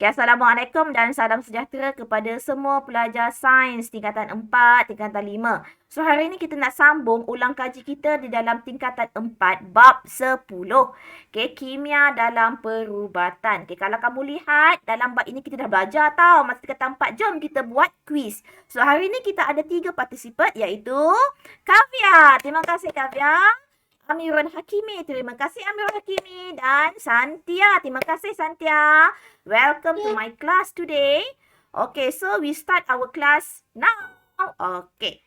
Okay, Assalamualaikum dan salam sejahtera kepada semua pelajar sains tingkatan 4, tingkatan 5. So, hari ini kita nak sambung ulang kaji kita di dalam tingkatan 4, bab 10. Okay, kimia dalam perubatan. Okay, kalau kamu lihat, dalam bab ini kita dah belajar tau. Masa tingkatan 4, jom kita buat quiz. So, hari ini kita ada 3 partisipan iaitu Kavya. Terima kasih Kavya. Amirul Hakimi. Terima kasih Amirul Hakimi. Dan Santia. Terima kasih Santia. Welcome to my class today. Okay, so we start our class now. Okay.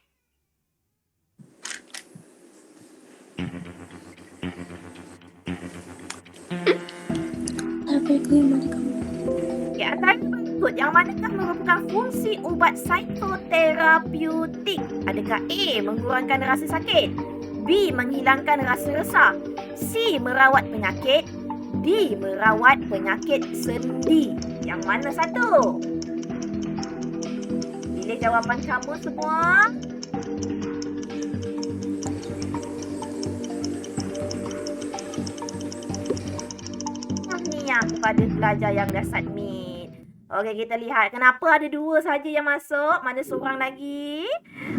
Okay, antara berikut yang manakah merupakan fungsi ubat psikoterapeutik? Adakah A. Mengurangkan rasa sakit? B. Menghilangkan rasa resah? C. Merawat penyakit? D. Merawat penyakit sendi? Yang mana satu? Pilih jawapan kamu semua. Tahniah kepada pelajar yang dah submit. Okey, kita lihat kenapa ada 2 saja yang masuk. Mana seorang lagi?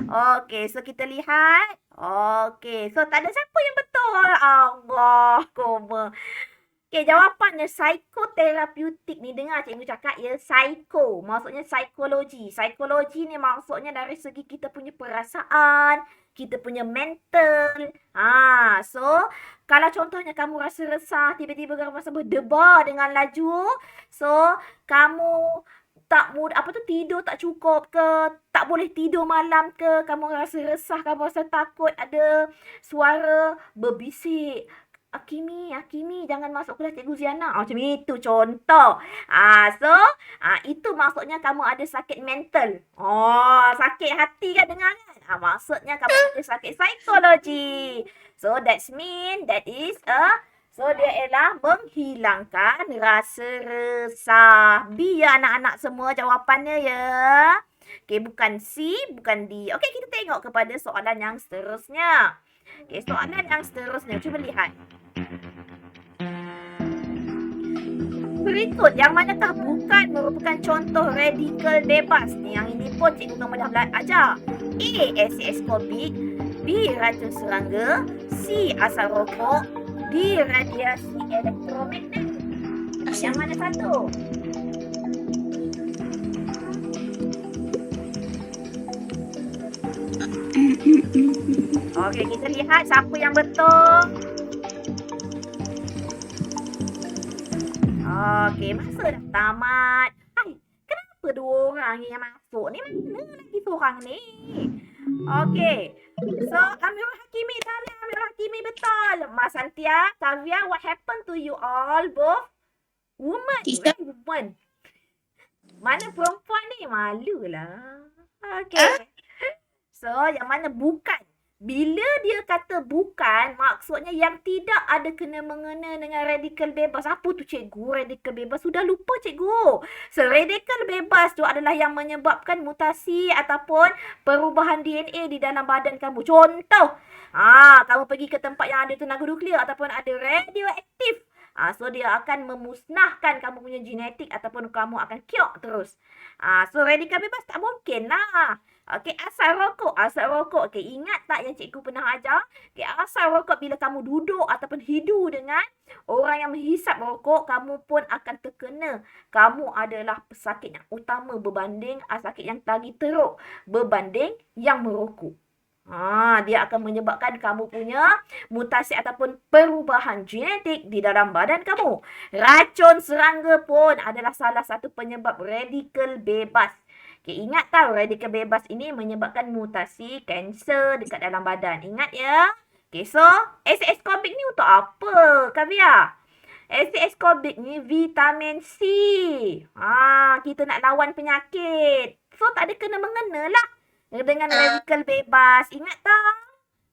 Okey, so kita lihat. Okey, so tak ada siapa yang betul. Allah, koma. Okey, jawapannya psikoterapeutik ni, dengar cikgu cakap ya, psycho. Maksudnya psikologi. Psikologi ni maksudnya dari segi kita punya perasaan, kita punya mental. So kalau contohnya kamu rasa resah, tiba-tiba kamu rasa berdebar dengan laju, so kamu tak tidur tak cukup ke, tak boleh tidur malam ke, kamu rasa resah, kamu rasa takut, ada suara berbisik. Akimi, jangan masuk kelas Cikgu Ziana. Macam itu contoh. So, itu maksudnya kamu ada sakit mental. Sakit hati kan dengar kan? Maksudnya kamu ada sakit psikologi. So, that's mean that is so dia ialah menghilangkan rasa resah. B ya anak-anak semua jawapannya ya. Okay, bukan C, bukan D. Okay, kita tengok kepada soalan yang seterusnya. Okay, soalan yang seterusnya. Cuba lihat. Berikut yang manakah bukan merupakan contoh radikal bebas? Yang ini pun cikgu kamu dah ajar. A. Asid askorbik. B. Racun serangga. C. Asap rokok. D. Radiasi elektromagnet. Yang mana satu? Okey, kita lihat siapa yang betul. Okey, masa dah tamat. Hai, kenapa 2 orang yang masuk ni? Mana lagi seorang ni? Okey. So, Amirul Hakimi, tanya Amirul Hakimi betul. Mas Santia, Kavya, what happened to you all? Both woman. Where woman? Mana perempuan ni? Malulah. Okey. So, yang mana bukan? Bila dia kata bukan, maksudnya yang tidak ada kena-mengena dengan radikal bebas. Apa tu cikgu? Radikal bebas? Sudah lupa cikgu. So, radikal bebas tu adalah yang menyebabkan mutasi ataupun perubahan DNA di dalam badan kamu. Contoh, kamu pergi ke tempat yang ada tenaga nuklear ataupun ada radioaktif. So, dia akan memusnahkan kamu punya genetik ataupun kamu akan kiok terus. So, radikal bebas tak mungkin lah. Okey, asal rokok. Okey, ingat tak yang cikgu pernah ajar? Okey, asal rokok bila kamu duduk ataupun hidu dengan orang yang menghisap rokok, kamu pun akan terkena. Kamu adalah pesakit yang utama berbanding sakit yang lagi teruk berbanding yang merokok. Dia akan menyebabkan kamu punya mutasi ataupun perubahan genetik di dalam badan kamu. Racun serangga pun adalah salah satu penyebab radikal bebas. Okay, ingat tahu radikal bebas ini menyebabkan mutasi kanser dekat dalam badan. Ingat ya. Okay, so asid askorbik ni untuk apa, Kavya? Asid askorbik ni vitamin C. Kita nak lawan penyakit. So tak ada kena-mengena lah dengan radikal bebas. Ingat tak?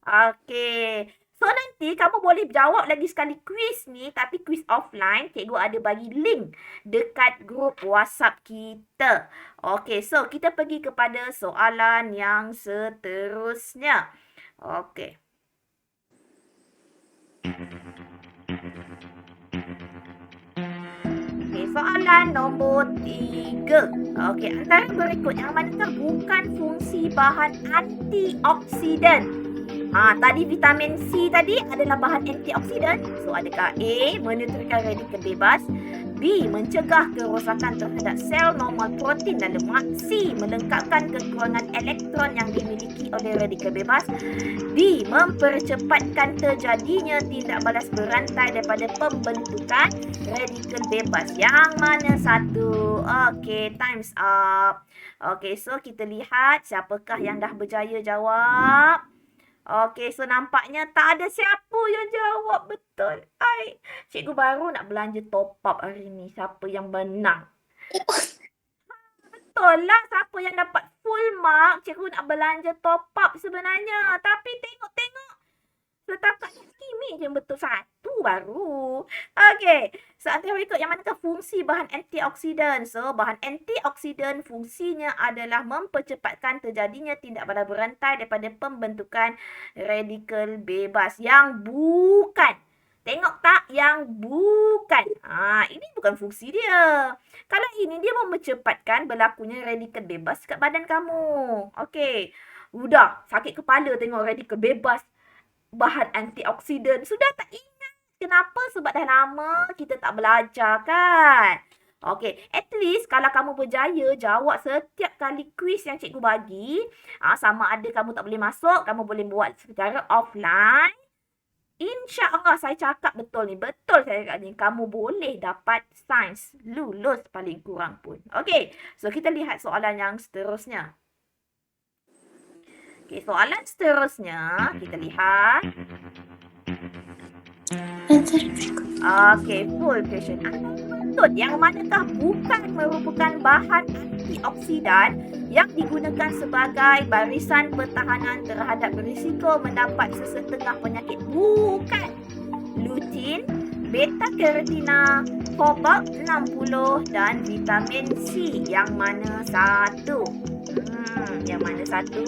Okay. So, nanti kamu boleh jawab lagi sekali kuis ni, tapi kuis offline. Cikgu ada bagi link dekat grup WhatsApp kita. Okay, so kita pergi kepada soalan yang seterusnya. Okay. Okay, soalan nombor 3. Okey, antara berikut yang manakah bukan fungsi bahan antioksidan? Tadi vitamin C tadi adalah bahan antioksidan. So, adakah A, menetralkan radikal bebas, B, mencegah kerosakan terhadap sel normal protein dan lemak, C, melengkapkan kekurangan elektron yang dimiliki oleh radikal bebas, D, mempercepatkan terjadinya tindak balas berantai daripada pembentukan radikal bebas. Yang mana satu? Okey, time's up. Okey, so kita lihat siapakah yang dah berjaya jawab. Okey, so nampaknya tak ada siapa yang jawab betul. Cikgu baru nak belanja top up hari ni. Siapa yang menang? Betul lah, siapa yang dapat full mark, cikgu nak belanja top up sebenarnya. Tapi tengok-tengok, setakat Kimi je betul satu baru. Okey, so antara berikut yang manakah fungsi bahan antioksidan? So, bahan antioksidan fungsinya adalah mempercepatkan terjadinya tindak balas berantai daripada pembentukan radikal bebas. Yang bukan. Tengok tak? Yang bukan. Ini bukan fungsi dia. Kalau ini dia mempercepatkan berlakunya radikal bebas kat badan kamu. Okey. Udah, sakit kepala tengok radikal bebas. Bahan antioksidan. Sudah tak ingat. Kenapa? Sebab dah lama kita tak belajar kan? Okey, at least kalau kamu berjaya jawab setiap kali kuis yang cikgu bagi, sama ada kamu tak boleh masuk, kamu boleh buat secara offline. InsyaAllah saya cakap betul ni. Betul saya cakap ni. Kamu boleh dapat sains. Lulus paling kurang pun. Okey, so kita lihat soalan yang seterusnya. Okey, soalan seterusnya kita lihat. Okey, full question. Betul, yang manakah bukan merupakan bahan antioksidan yang digunakan sebagai barisan pertahanan terhadap berisiko mendapat sesetengah penyakit? Bukan. Lutein, beta-karotina, kobalt 60 dan vitamin C. Yang mana satu? Yang mana satu?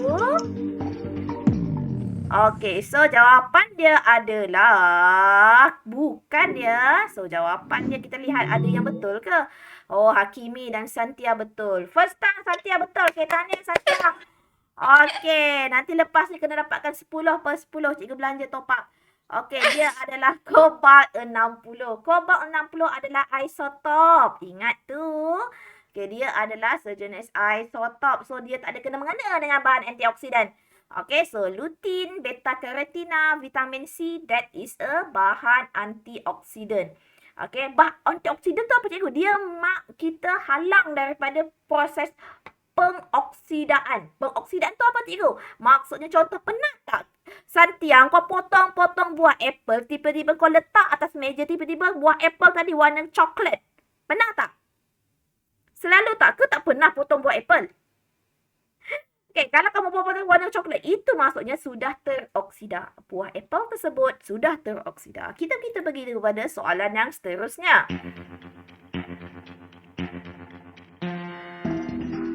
Okey, so jawapan dia adalah bukan ya. So jawapan dia kita lihat ada yang betul ke? Oh, Hakimi dan Santia betul. First time Santia betul. Okay, tahniah Santia. Okey, nanti lepas ni kena dapatkan 10 per 10. Cikgu belanja top up. Okey, dia adalah kobalt 60. Kobalt 60 adalah isotop. Ingat tu. Okey, dia adalah sejenis isotop. So, dia tak ada kena-mengena dengan bahan antioksidan. Okay, so lutein, beta-karotina, vitamin C, that is a bahan antioksidan. Okay, antioksidan tu apa cikgu? Dia kita halang daripada proses pengoksidaan. Pengoksidaan tu apa cikgu? Maksudnya contoh, pernah tak Santiang kau potong-potong buah apple, tiba-tiba kau letak atas meja, tiba-tiba buah apple tadi warna coklat. Pernah tak? Selalu tak? Ke tak pernah potong buah apple? Okay, kalau kamu potong warna coklat, itu maksudnya sudah teroksida. Buah apple tersebut sudah teroksida. Kita pergi kepada soalan yang seterusnya.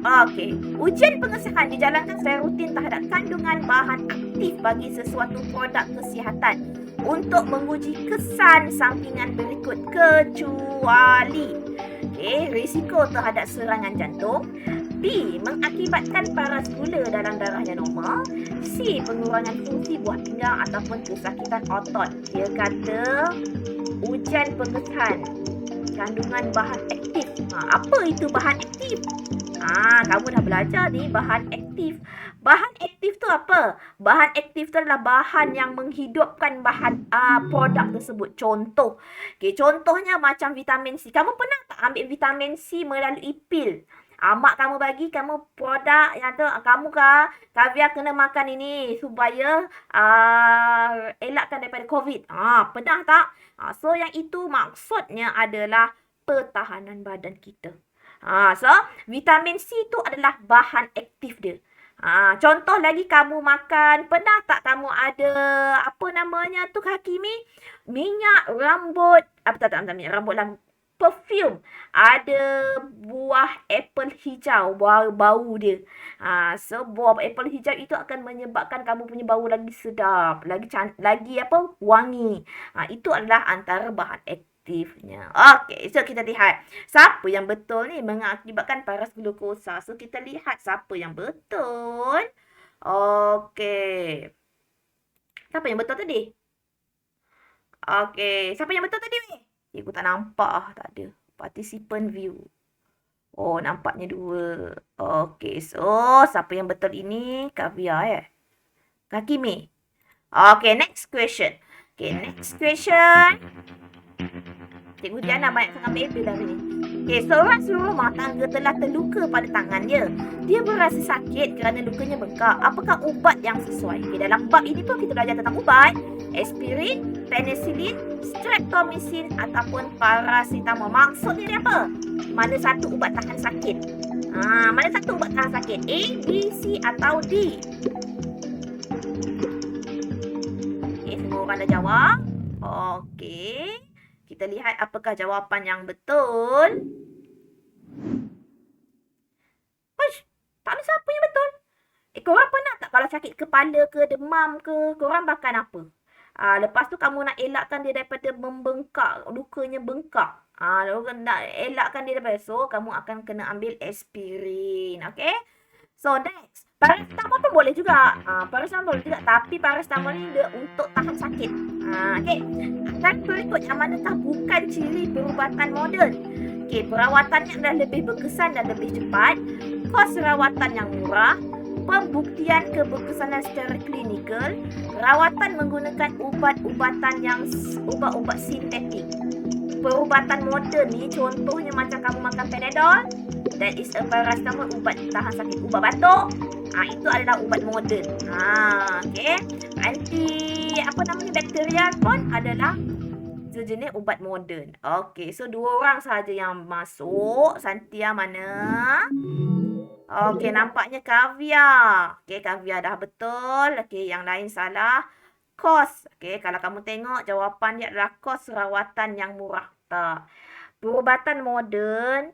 Okey, ujian pengesahan dijalankan secara rutin terhadap kandungan bahan aktif bagi sesuatu produk kesihatan untuk menguji kesan sampingan berikut kecuali risiko terhadap serangan jantung, B, mengakibatkan paras gula dalam darah yang normal, C, pengurangan fungsi buah pinggang ataupun kesakitan otot. Dia kata ujian pengesahan kandungan bahan aktif. Apa itu bahan aktif? Kamu dah belajar ni bahan aktif. Bahan aktif tu apa? Bahan aktif tu adalah bahan yang menghidupkan bahan produk tersebut. Contoh. Contohnya macam vitamin C. Kamu pernah tak ambil vitamin C melalui pil? Mak kamu bagi kamu produk yang tu, kamu Kavia kena makan ini supaya elakkan daripada COVID. Pernah tak? So yang itu maksudnya adalah pertahanan badan kita. So vitamin C tu adalah bahan aktif dia. Contoh lagi kamu makan, pernah tak kamu ada apa namanya tu Hakimi? Minyak rambut, minyak rambut lah, perfume. Ada buah apple hijau, bau dia. So buah apple hijau itu akan menyebabkan kamu punya bau lagi sedap, lagi wangi. Itu adalah antara bahan aktifnya. Okey, so kita lihat siapa yang betul ni mengakibatkan paras glukosa. So kita lihat siapa yang betul. Okey. Siapa yang betul tadi? Okey, siapa yang betul tadi weh? Cikgu tak nampak tak ada. Participant view. Oh, nampaknya 2. Okey, so siapa yang betul ini? Kavia Kakimi. Okay, next question. Okay, next question. Cikgu Diana banyak sangat paper dah ni. Okay, seorang rumah tangga telah terluka pada tangannya. Dia berasa sakit kerana lukanya bengkak. Apakah ubat yang sesuai? Okay, dalam bab ini pun kita belajar tentang ubat. Aspirin, penicillin, streptomycin ataupun paracetamol. Maksudnya ni apa? Mana satu ubat tahan sakit? Mana satu ubat tahan sakit? A, B, C atau D? Okay, semua orang dah jawab. Okay. Kita lihat apakah jawapan yang betul. Uish, tak ada siapa yang betul. Korang pernah tak kalau sakit kepala ke, demam ke, korang makan apa? Lepas tu kamu nak elakkan dia daripada membengkak, lukanya bengkak. Nak elakkan dia daripada, so kamu akan kena ambil aspirin. Okay? So next, paracetamol pun boleh juga. Paracetamol boleh juga, tapi paracetamol ni dia untuk tahan sakit. Okay. Dan berikut yang manakah bukan ciri perubatan moden? Okay, perawatannya adalah lebih berkesan dan lebih cepat. Kos rawatan yang murah. Pembuktian keberkesanan secara klinikal. Rawatan menggunakan ubat-ubat sintetik. Perubatan moden ni contohnya macam kamu makan Panadol, that is a paracetamol, ubat tahan sakit. Ubat batuk, itu adalah ubat moden. Okay. Bakteria pun adalah sejenis ubat moden. Okay, so 2 orang sahaja yang masuk. Santia mana? Okay, nampaknya Kavia. Okay, Kavia dah betul. Okay, yang lain salah. Kos. Okay, kalau kamu tengok jawapan dia adalah kos rawatan yang murah. Tak. Perubatan moden,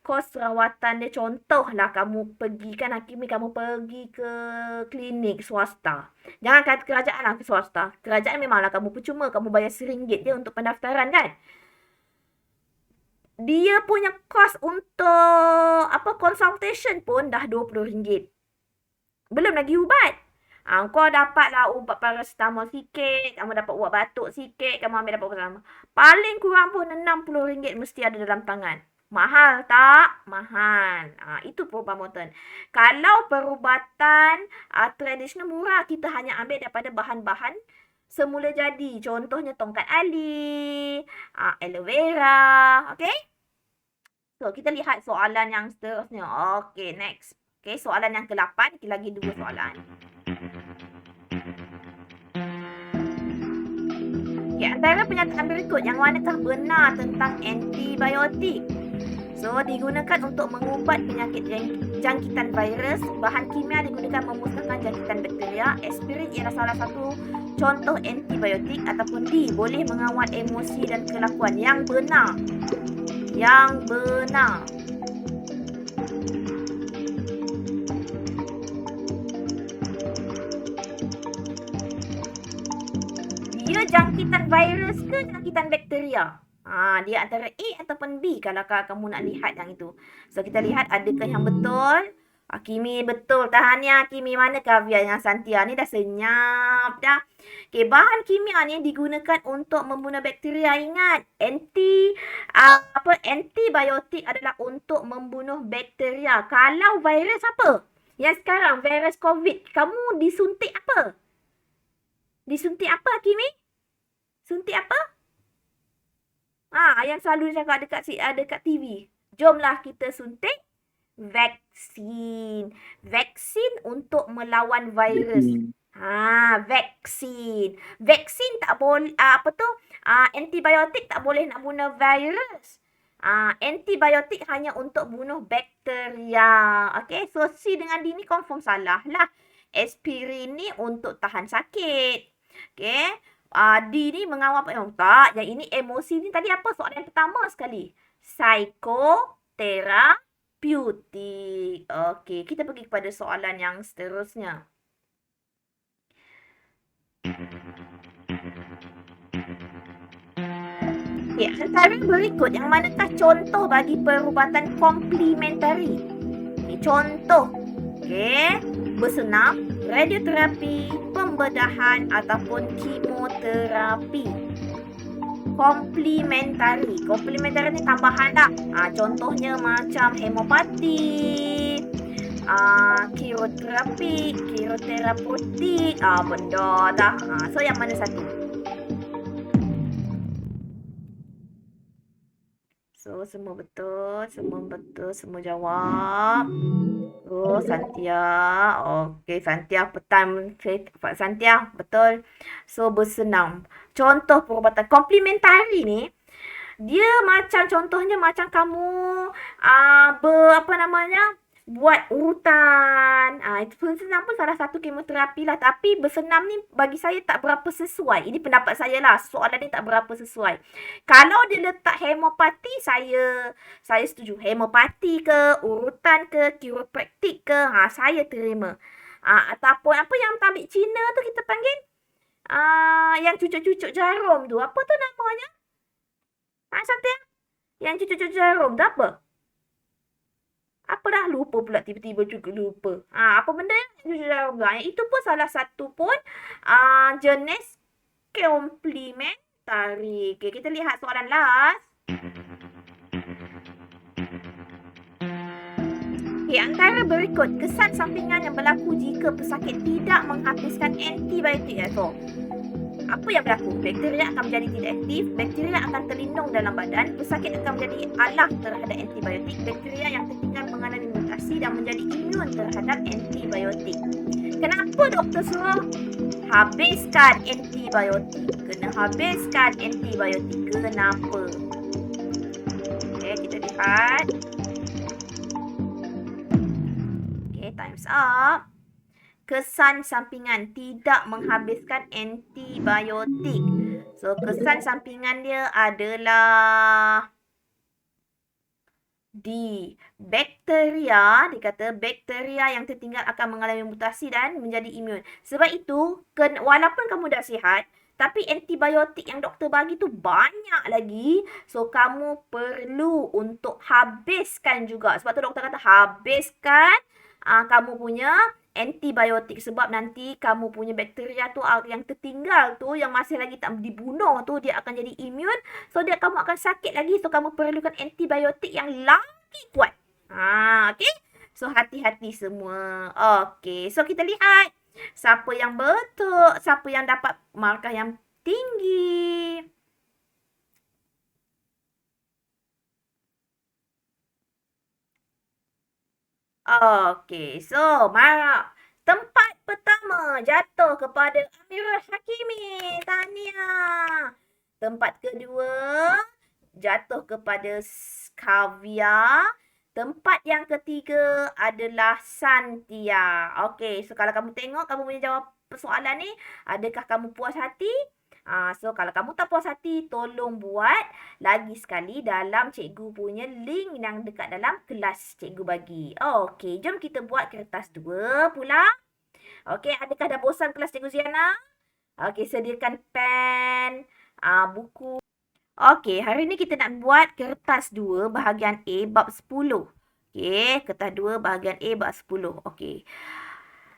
kos rawatan dia contohlah kamu pergi kan Hakimi, kamu pergi ke klinik swasta. Jangan kata kerajaan lah, ke swasta. Kerajaan memanglah kamu percuma, kamu bayar RM1 je untuk pendaftaran kan. Dia punya kos untuk consultation pun dah RM20. Belum lagi ubat. Kau dapatlah ubat paracetamol sikit, kamu dapat ubat batuk sikit, kamu ambil dapat ubat sama. Paling kurang pun RM60 mesti ada dalam tangan. Mahal tak? Mahal. Itu perubatan. Kalau perubatan tradisional murah, kita hanya ambil daripada bahan-bahan semula jadi. Contohnya tongkat ali, aloe vera. Okay? So, kita lihat soalan yang seterusnya. Okay, next. Okay, soalan yang ke-8. Lagi 2 soalan. Okay, antara pernyataan berikut yang manakah benar tentang antibiotik? So, digunakan untuk mengubat penyakit jangkitan virus. Bahan kimia digunakan memusnahkan jangkitan bakteria. Aspirin ialah salah satu contoh antibiotik. Ataupun D, boleh mengawal emosi dan kelakuan. Yang benar. Yang benar. Dia jangkitan virus ke jangkitan bakteria? Dia antara A ataupun B kalau kamu nak lihat yang itu. So, kita lihat adakah yang betul. Kimi betul. Tahniah Kimi. Mana Kavia yang Santia ni dah senyap dah. Okay, bahan kimia ni digunakan untuk membunuh bakteria. Ingat, antibiotik adalah untuk membunuh bakteria. Kalau virus apa? Yang sekarang virus COVID, kamu disuntik apa? Disuntik apa Kimi? Suntik apa? Yang selalu cakap dekat TV. Jomlah kita suntik vaksin. Vaksin untuk melawan virus. Vaksin. Vaksin tak boleh, antibiotik tak boleh nak bunuh virus. Antibiotik hanya untuk bunuh bakteria. Okay, so C dengan D ni confirm salah lah. Aspirin ni untuk tahan sakit. Okay. D ni mengawal apa? Tak, yang ini emosi ni tadi apa soalan yang pertama sekali? Psikoteraputik. Okey, kita pergi kepada soalan yang seterusnya. Okey, antara berikut yang manakah contoh bagi perubatan komplementari? Okey, contoh. Okey, bersenam, radioterapi, pembedahan ataupun kemoterapi. Komplementari. Komplementari ni tambahan lah. Contohnya macam hemopati, kieroterapeutik, benda dah. So yang mana satu? So semua betul, semua jawab. Oh, Santia. Okey, Santia petang. Pak Santia, betul. So bersenam. Contoh perubatan komplementari ni, dia macam contohnya macam kamu apa namanya? Buat urutan. Itu bersenam pun salah satu kemoterapi lah. Tapi bersenam ni bagi saya tak berapa sesuai. Ini pendapat saya lah. Soalan ni tak berapa sesuai. Kalau dia letak hemopati, saya setuju. Hemopati ke, urutan ke, kiropraktik ke, saya terima. Ataupun apa yang tabik Cina tu kita panggil? Yang cucuk-cucuk jarum tu. Apa tu namanya? Santai. Yang cucuk-cucuk jarum tu apa? Apa dah lupa pula tiba-tiba juga lupa. Apa benda yang cucuk jarum tu? Itu pun salah satu pun jenis komplementari. Okay, kita lihat soalan last. Okay, antara berikut kesan sampingan yang berlaku jika pesakit tidak menghabiskan antibiotik. So, apa yang berlaku? Bakteria akan menjadi tidak aktif, bakteria akan terlindung dalam badan, pesakit akan menjadi alah terhadap antibiotik, bakteria yang tertinggal mengalami mutasi dan menjadi imun terhadap antibiotik. Kenapa doktor suruh habiskan antibiotik? Kena habiskan antibiotik. Kenapa? Okay, kita lihat. Okay, time's up. Kesan sampingan tidak menghabiskan antibiotik. So, kesan sampingan dia adalah di bakteria, dikata bakteria yang tertinggal akan mengalami mutasi dan menjadi imun. Sebab itu, walaupun kamu dah sihat, tapi antibiotik yang doktor bagi tu banyak lagi. So, kamu perlu untuk habiskan juga. Sebab tu doktor kata habiskan kamu punya antibiotik. Sebab nanti kamu punya bakteria tu yang tertinggal tu, yang masih lagi tak dibunuh tu, dia akan jadi imun. So, kamu akan sakit lagi. So, kamu perlukan antibiotik yang lagi kuat. Okay? So, hati-hati semua. Okay. So, kita lihat siapa yang betul, siapa yang dapat markah yang tinggi. Okay, so tempat pertama jatuh kepada Amirul Hakimi. Tahniah. Tempat kedua jatuh kepada Kavia. Tempat yang ketiga adalah Santia. Okay, so kalau kamu tengok, kamu boleh jawab persoalan ni. Adakah kamu puas hati? So, kalau kamu tak puas hati, tolong buat lagi sekali dalam cikgu punya link yang dekat dalam kelas cikgu bagi. Okey, jom kita buat kertas 2 pula. Okey, adakah dah bosan kelas cikgu Ziana? Okey, sediakan pen, buku. Okey, hari ni kita nak buat kertas 2 bahagian A bab 10. Okey, kertas 2 bahagian A bab 10. Okey.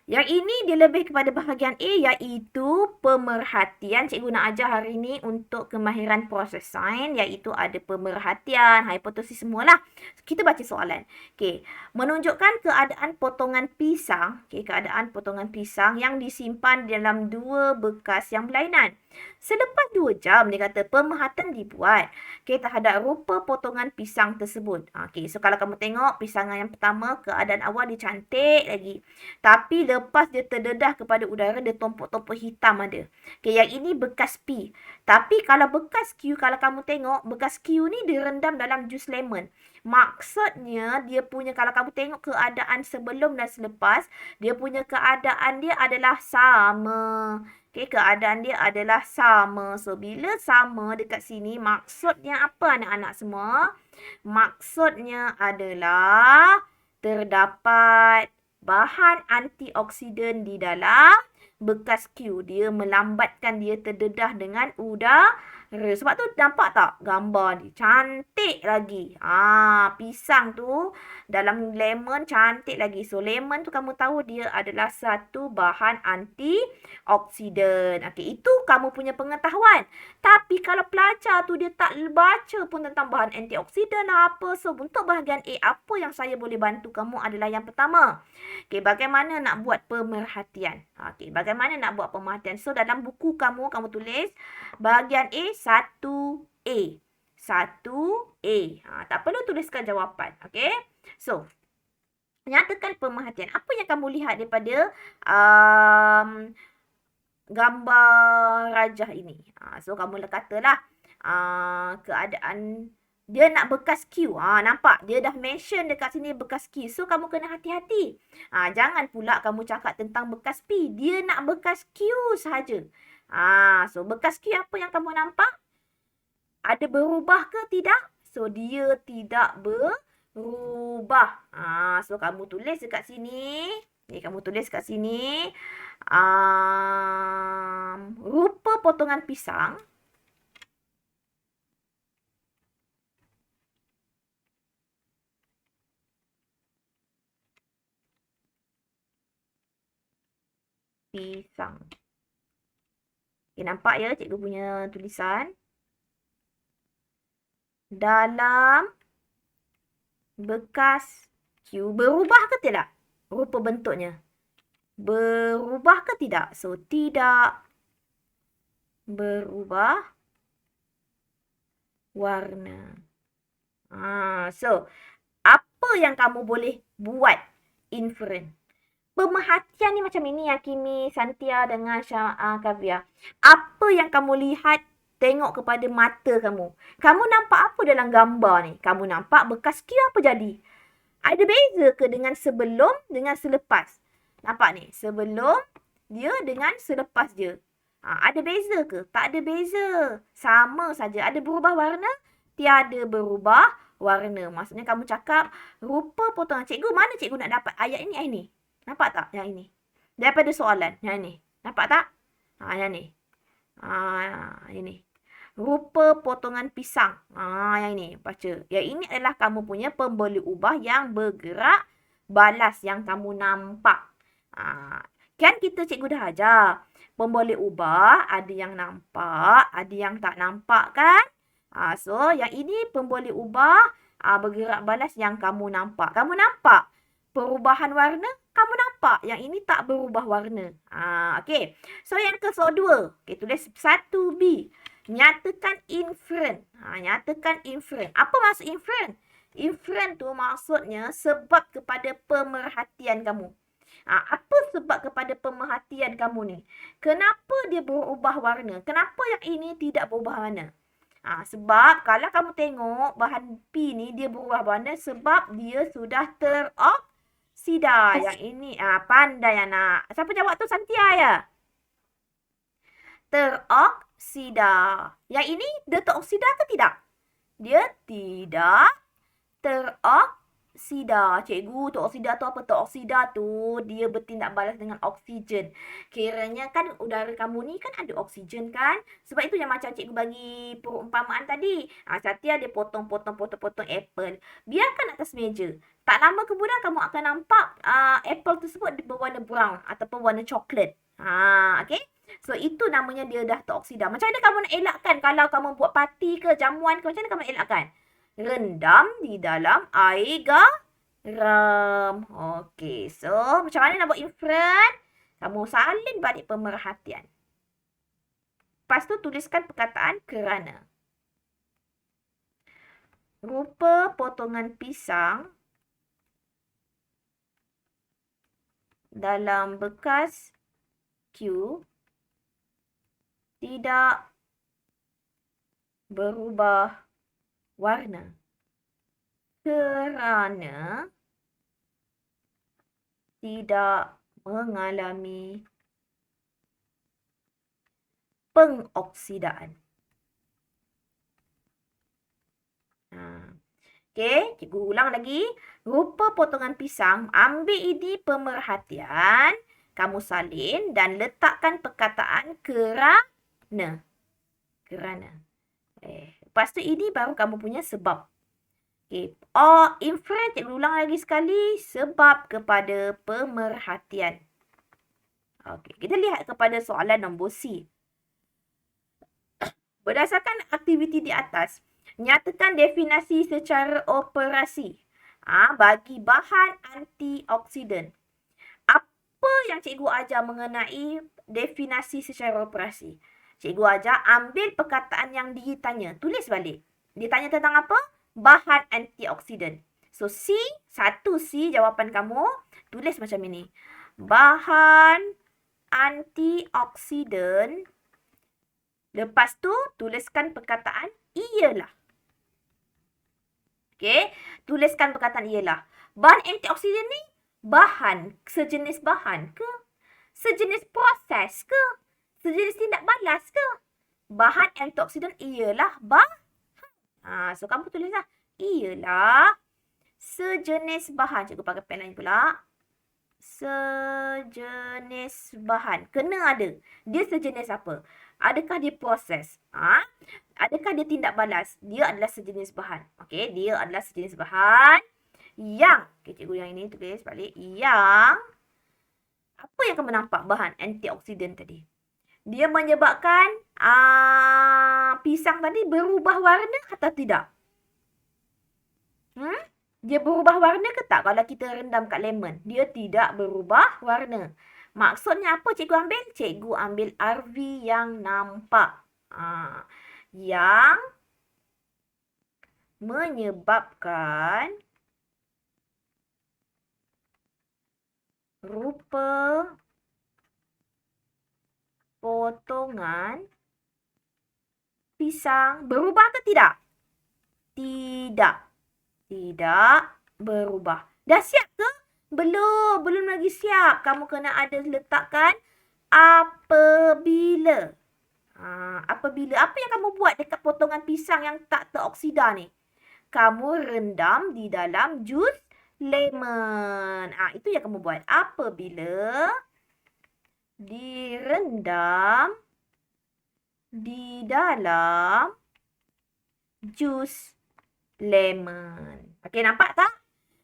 Yang ini dia lebih kepada bahagian A, iaitu pemerhatian. Cikgu nak ajar hari ini untuk kemahiran proses sains, iaitu ada pemerhatian, hipotesis semualah. Kita baca soalan. Okey, menunjukkan keadaan potongan pisang, keadaan potongan pisang yang disimpan dalam 2 bekas yang berlainan. Selepas 2 jam, dia kata pemerhatian dibuat terhadap rupa potongan pisang tersebut. Okey, so kalau kamu tengok pisangan yang pertama, keadaan awal dia cantik lagi. Tapi lepas dia terdedah kepada udara, dia tompok-tompok hitam ada. Okey, yang ini bekas P. Tapi kalau bekas Q, kalau kamu tengok, bekas Q ni direndam dalam jus lemon. Maksudnya, dia punya, kalau kamu tengok keadaan sebelum dan selepas, dia punya keadaan dia adalah sama. Okey, keadaan dia adalah sama. So, bila sama dekat sini, maksudnya apa anak-anak semua? Maksudnya adalah terdapat bahan antioksidan di dalam bekas Q. Dia melambatkan dia terdedah dengan Sebab tu nampak tak gambar ni? Cantik lagi. Pisang tu dalam lemon cantik lagi. So, lemon tu kamu tahu dia adalah satu bahan antioksidan. Okey, itu kamu punya pengetahuan. Tapi kalau pelajar tu dia tak baca pun tentang bahan antioksidan apa. So, untuk bahagian A, apa yang saya boleh bantu kamu adalah yang pertama. Okey, bagaimana nak buat pemerhatian? Okey, bagaimana nak buat pemerhatian? So, dalam buku kamu, kamu tulis bahagian A, 1A. 1A. Tak perlu tuliskan jawapan. Okey? So, nyatakan pemerhatian. Apa yang kamu lihat daripada gambar rajah ini? So, kamu katalah keadaan dia nak bekas Q. Nampak? Dia dah mention dekat sini bekas Q. So, kamu kena hati-hati. Jangan pula kamu cakap tentang bekas P. Dia nak bekas Q sahaja. So, bekas Q apa yang kamu nampak? Ada berubah ke tidak? So, dia tidak berubah. So, kamu tulis dekat sini. Kamu tulis kat sini. Rupa potongan pisang. Pisang. Nampak ya cikgu punya tulisan? Dalam bekas Q. Berubah ke tidak? Rupa bentuknya. Berubah ke tidak? So, tidak berubah warna. So, apa yang kamu boleh buat inferen? Pemerhatian ni macam ini ya, Kimi, Santia dengan Kavya. Apa yang kamu lihat, tengok kepada mata kamu. Kamu nampak apa dalam gambar ni? Kamu nampak bekas Q apa jadi? Ada beza ke dengan sebelum dengan selepas? Nampak ni? Sebelum dia dengan selepas dia. Ada beza ke? Tak ada beza. Sama saja. Ada berubah warna? Tiada berubah warna. Maksudnya kamu cakap rupa potongan. Cikgu, mana cikgu nak dapat ayat ini? Nampak tak yang ini? Daripada soalan. Yang ini. Nampak tak? Yang ni. Ini. Rupa potongan pisang. Yang ini. Baca. Yang ini adalah kamu punya pembeli ubah yang bergerak balas yang kamu nampak. Kan kita cikgu dah ajar. Pembeli ubah ada yang nampak, ada yang tak nampak kan? So, yang ini pembeli ubah bergerak balas yang kamu nampak. Kamu nampak perubahan warna? Kamu nampak yang ini tak berubah warna. Okay. So, yang kedua. Okay, tulis 1B. Nyatakan inferen. Nyatakan inferen. Apa maksud inferen? Inferen tu maksudnya sebab kepada pemerhatian kamu. Apa sebab kepada pemerhatian kamu ni? Kenapa dia berubah warna? Kenapa yang ini tidak berubah warna? Sebab kalau kamu tengok bahan P ni dia berubah warna sebab dia sudah teroksida. Yang ini pandai anak. Siapa jawab tu? Santia ya? Teroksida. Yang ini dia teroksida ke tidak? Dia tidak teroksida. Cikgu, teroksida tu apa? Teroksida tu dia bertindak balas dengan oksigen. Kiranya kan udara kamu ni kan ada oksigen kan? Sebab itu yang macam cikgu bagi perumpamaan tadi. Satya dia potong-potong apple. Biarkan atas meja. Tak lama kemudian kamu akan nampak apple tersebut berwarna brown ataupun warna coklat. Okay? So, itu namanya dia dah teroksida. Macam mana kamu nak elakkan kalau kamu buat parti ke jamuan ke? Macam mana kamu nak elakkan? Rendam di dalam air garam. Okey. So, macam mana nak buat inferen? Kamu salin balik pemerhatian. Lepas tu tuliskan perkataan kerana. Rupa potongan pisang dalam bekas Q tidak berubah warna kerana tidak mengalami pengoksidaan. Okey, cikgu ulang lagi. Rupa potongan pisang, ambil ini pemerhatian, kamu salin dan letakkan perkataan kerana. Kerana. Lepas tu ini baru kamu punya sebab. Or inference, cikgu ulang lagi sekali, sebab kepada pemerhatian. Kita lihat kepada soalan nombor C. Berdasarkan aktiviti di atas, nyatakan definisi secara operasi bagi bahan antioksidan. Apa yang cikgu ajar mengenai definisi secara operasi? Cikgu ajar ambil perkataan yang ditanya, tulis balik. Ditanya tentang apa? Bahan antioksidan. So C, 1C jawapan kamu, tulis macam ini. Bahan antioksidan. Lepas tu, tuliskan perkataan ialah. Tuliskan perkataan ialah. Bahan antioksidan ni, bahan, sejenis bahan ke? Sejenis proses ke? Sejenis tindak balas ke? Bahan antioksidan ialah bahan. So, kamu tulislah. Ialah sejenis bahan. Cikgu pakai pen lain pula. Sejenis bahan. Kena ada. Dia sejenis apa? Adakah dia proses? Adakah dia tindak balas? Dia adalah sejenis bahan. Dia adalah sejenis bahan yang, cikgu yang ini tulis balik. Yang, apa yang kamu nampak bahan antioksidan tadi? Dia menyebabkan pisang tadi berubah warna atau tidak? Dia berubah warna ke tak kalau kita rendam kat lemon? Dia tidak berubah warna. Maksudnya apa cikgu ambil? Cikgu ambil RV yang nampak. Yang menyebabkan rupa potongan pisang berubah ke tidak? Tidak. Tidak berubah. Dah siap ke? Belum. Belum lagi siap. Kamu kena ada letakkan apabila. Apabila. Apa yang kamu buat dekat potongan pisang yang tak teroksida ni? Kamu rendam di dalam jus lemon. Itu yang kamu buat. Apabila direndam di dalam jus lemon. Nampak tak?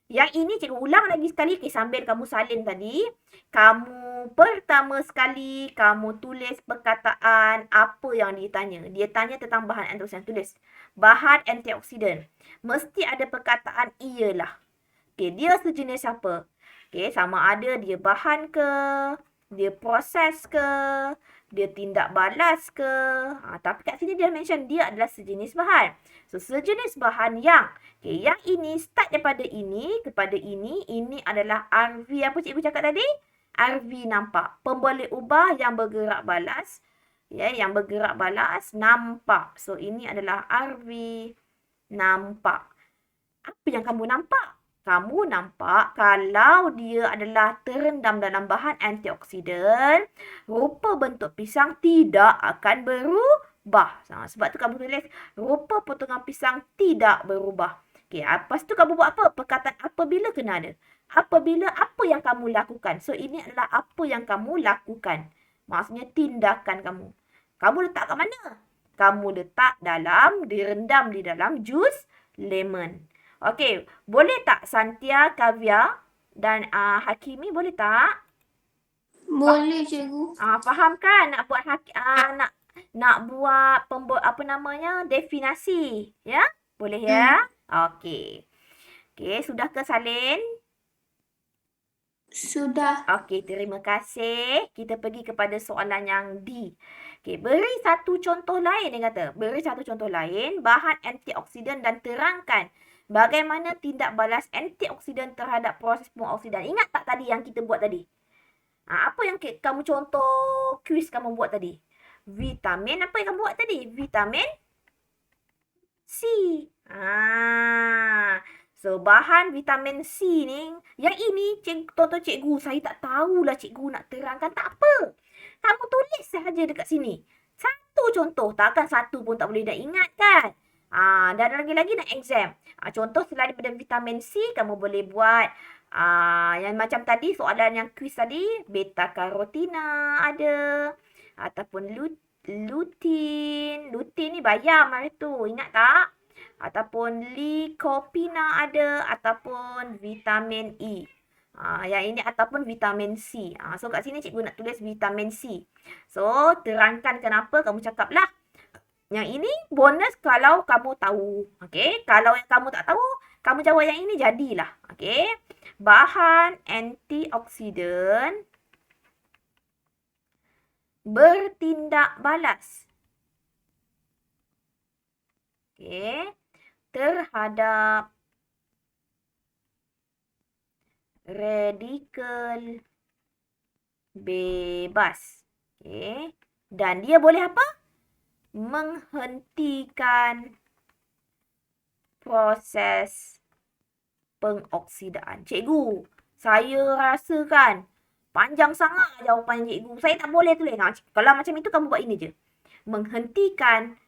Yang ini cikgu ulang lagi sekali. Sambil kamu salin tadi, kamu pertama sekali kamu tulis perkataan apa yang ditanya. Dia tanya tentang bahan antioksidan. Tulis bahan antioksidan. Mesti ada perkataan ialah. Dia sejenis apa? Sama ada dia bahan ke, dia proses ke, dia tindak balas ke. Tapi kat sini dia mention dia adalah sejenis bahan. So, sejenis bahan yang, yang ini start daripada ini kepada ini adalah RV apa cikgu cakap tadi? RV nampak. Pemboleh ubah yang bergerak balas. Yang bergerak balas nampak. So, ini adalah RV nampak. Apa yang kamu nampak? Kamu nampak kalau dia adalah terendam dalam bahan antioksidan, rupa bentuk pisang tidak akan berubah. Sebab tu kamu tulis rupa potongan pisang tidak berubah. Lepas tu kamu buat apa? Perkataan apabila kena ada. Apabila apa yang kamu lakukan. So, ini adalah apa yang kamu lakukan. Maksudnya tindakan kamu. Kamu letak kat mana? Kamu letak direndam di dalam jus lemon. Boleh tak Santia, Kavya dan Hakimi, boleh tak? Boleh, cikgu. Faham kan nak buat nak buat definisi, ya? Boleh ya? Okey, sudah ke salin? Sudah. Terima kasih. Kita pergi kepada soalan yang D. Beri satu contoh lain, dia kata. Beri satu contoh lain, bahan antioksidan dan terangkan bagaimana tindak balas antioksidan terhadap proses pengoksidan. Ingat tak tadi yang kita buat tadi? Apa yang kamu contoh kuis kamu buat tadi? Vitamin apa yang kamu buat tadi? Vitamin C. So, bahan vitamin C ni, yang ini tonton cikgu, saya tak tahulah cikgu nak terangkan. Tak apa. Kamu tulis sahaja dekat sini. Satu contoh. Takkan satu pun tak boleh dah ingat kan? Dan lagi-lagi nak exam. Contoh selain daripada vitamin C, kamu boleh buat yang macam tadi, soalan yang kuis tadi, beta karotina ada. Ataupun lutein. Lutein ni bayam hari tu. Ingat tak? Ataupun lycopene ada. Ataupun vitamin E. Yang ini ataupun vitamin C. So kat sini cikgu nak tulis vitamin C. So terangkan kenapa kamu cakap lah. Yang ini bonus kalau kamu tahu. Okey, kalau yang kamu tak tahu, kamu jawab yang ini jadilah. Okey. Bahan antioksidan bertindak balas. Okey. Terhadap radikal bebas. Okey. Dan dia boleh apa? Menghentikan proses pengoksidaan. Cikgu, saya rasakan panjang sangat jawapan cikgu. Saya tak boleh tulis. Kalau macam itu kamu buat ini je. Menghentikan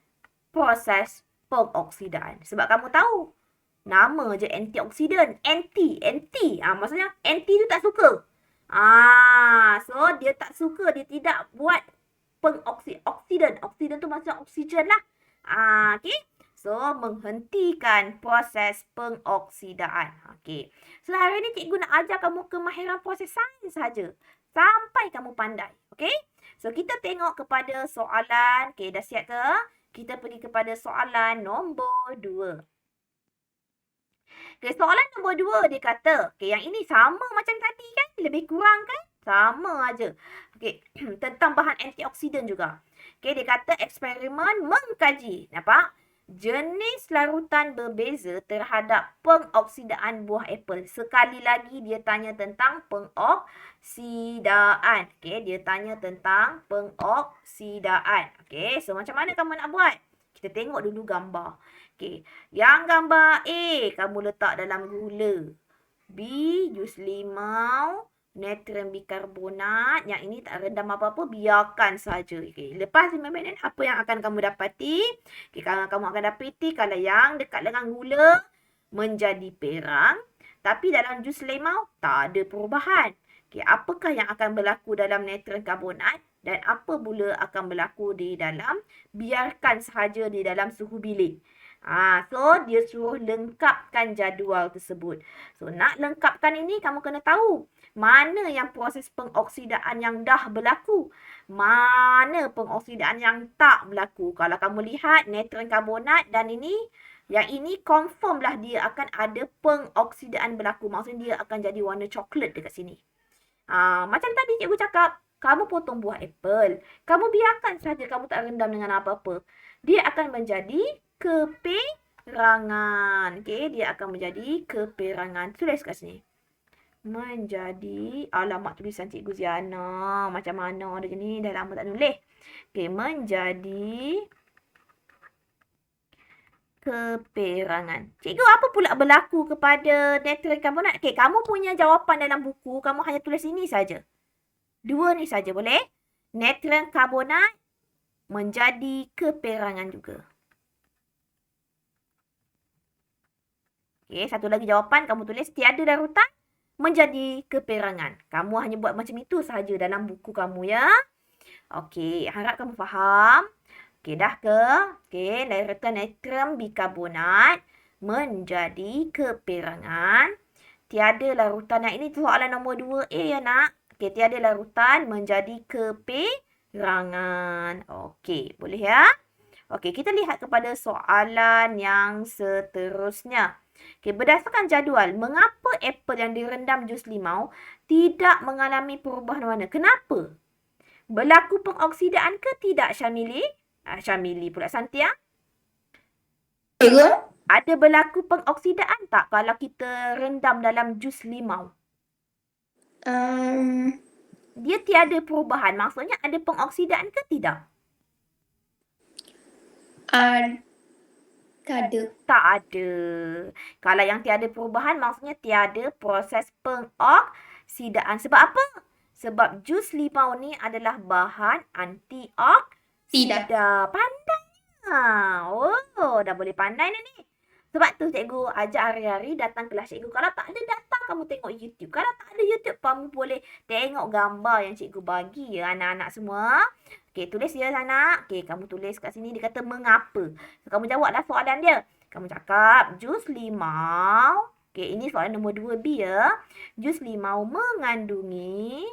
proses pengoksidaan. Sebab kamu tahu, nama je antioksidan. Anti. Maksudnya anti tu tak suka. So dia tak suka, dia tidak buat oksidan. Oksidan tu maksudnya oksigen lah. Okay. So menghentikan proses pengoksidaan. Okay. So hari ni cikgu nak ajar kamu kemahiran proses sains saja. Sampai kamu pandai. Okay. So kita tengok kepada soalan. Okay, dah siap ke? Kita pergi kepada soalan nombor 2. Okay, soalan nombor 2 dia kata, okay, yang ini sama macam tadi kan? Lebih kurang kan? Sama aja. Okay, tentang bahan antioksidan juga. Okay, dia kata eksperimen mengkaji. Nampak? Jenis larutan berbeza terhadap pengoksidaan buah apel. Sekali lagi dia tanya tentang pengoksidaan. Okay, dia tanya tentang pengoksidaan. Okay, so macam mana kamu nak buat? Kita tengok dulu gambar. Okay, yang gambar A, kamu letak dalam gula. B, jus limau. Natrium bikarbonat. Yang ini tak rendam apa-apa, biarkan saja. Okay. Lepas 5 minit, apa yang akan kamu dapati? Okay, kalau kamu akan dapati, kalau yang dekat dengan gula menjadi perang, tapi dalam jus limau tak ada perubahan. Okay, apakah yang akan berlaku dalam natrium karbonat dan apa pula akan berlaku di dalam, biarkan sahaja di dalam suhu bilik. So dia suruh lengkapkan jadual tersebut. So nak lengkapkan ini, kamu kena tahu mana yang proses pengoksidaan yang dah berlaku, mana pengoksidaan yang tak berlaku. Kalau kamu lihat natrium karbonat dan ini, yang ini confirm lah dia akan ada pengoksidaan berlaku. Maksudnya dia akan jadi warna coklat dekat sini. Macam tadi cikgu cakap, kamu potong buah apel, kamu biarkan saja, kamu tak rendam dengan apa-apa. Dia akan menjadi keperangan. Okay, dia akan menjadi keperangan. Tulis kat sini. Menjadi, alamat tulisan cikgu Ziana. Macam mana ada ni, dah lama tak nulis. Okay, menjadi keperangan. Cikgu, apa pula berlaku kepada natrium karbonat? Okay, kamu punya jawapan dalam buku, kamu hanya tulis ini saja. 2 ni saja boleh. Natrium karbonat menjadi keperangan juga. Okay, satu lagi jawapan kamu tulis tiada larutan menjadi keperangan. Kamu hanya buat macam itu sahaja dalam buku kamu ya. Okay, harap kamu faham. Okay, dah ke? Okay, larutan natrium bikarbonat menjadi keperangan. Tiada larutan. Yang ini soalan nombor 2A ya nak. Okay, tiada larutan menjadi keperangan. Okay, boleh ya? Okay, kita lihat kepada soalan yang seterusnya. Okay, berdasarkan jadual, mengapa apel yang direndam jus limau tidak mengalami perubahan warna? Kenapa? Berlaku pengoksidaan ke tidak, Syamili? Syamili pula, Santia? Cikgu? Ada berlaku pengoksidaan tak kalau kita rendam dalam jus limau? Dia tiada perubahan. Maksudnya ada pengoksidaan ke tidak? Tak ada. Tak ada. Kalau yang tiada perubahan, maksudnya tiada proses pengoksidaan. Sebab apa? Sebab jus limau ni adalah bahan antioksida. Pandai. Dah boleh pandai ni. Sebab tu cikgu ajak hari-hari datang kelas cikgu. Kalau tak ada datang kamu tengok YouTube. Kalau tak ada YouTube kamu boleh tengok gambar yang cikgu bagi ya anak-anak semua. Okey, tulis ya anak. Okey, kamu tulis kat sini dia kata mengapa. So, kamu jawablah soalan dia. Kamu cakap jus limau. Okey, ini soalan nombor 2B ya. Jus limau mengandungi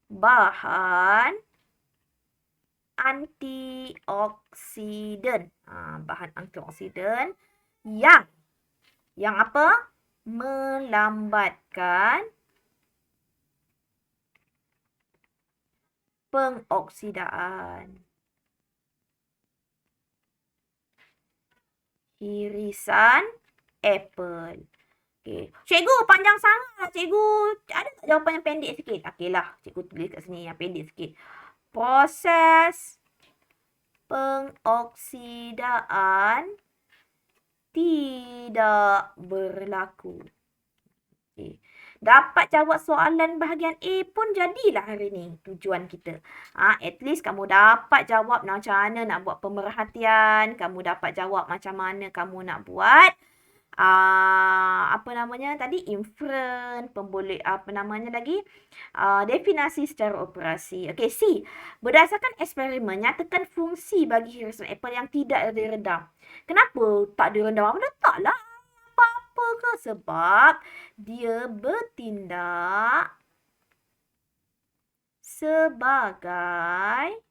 bahan antioksidan. Bahan antioksidan yang apa? Melambatkan pengoksidaan. Irisan apple. Okey. Cikgu, panjang sangat. Cikgu, ada tak jawapan yang pendek sikit? Okeylah, cikgu tulis kat sini yang pendek sikit. Proses pengoksidaan tidak berlaku. Okay. Dapat jawab soalan bahagian A pun jadilah hari ni tujuan kita. At least kamu dapat jawab macam mana nak buat pemerhatian. Kamu dapat jawab macam mana kamu nak buat apa namanya tadi inferen, definasi secara operasi. Okey, C. Berdasarkan eksperimen nyatakan fungsi bagi hirisan apple yang tidak direndam. Kenapa tak direndam? Letaklah apa-apa ke? Sebab dia bertindak sebagai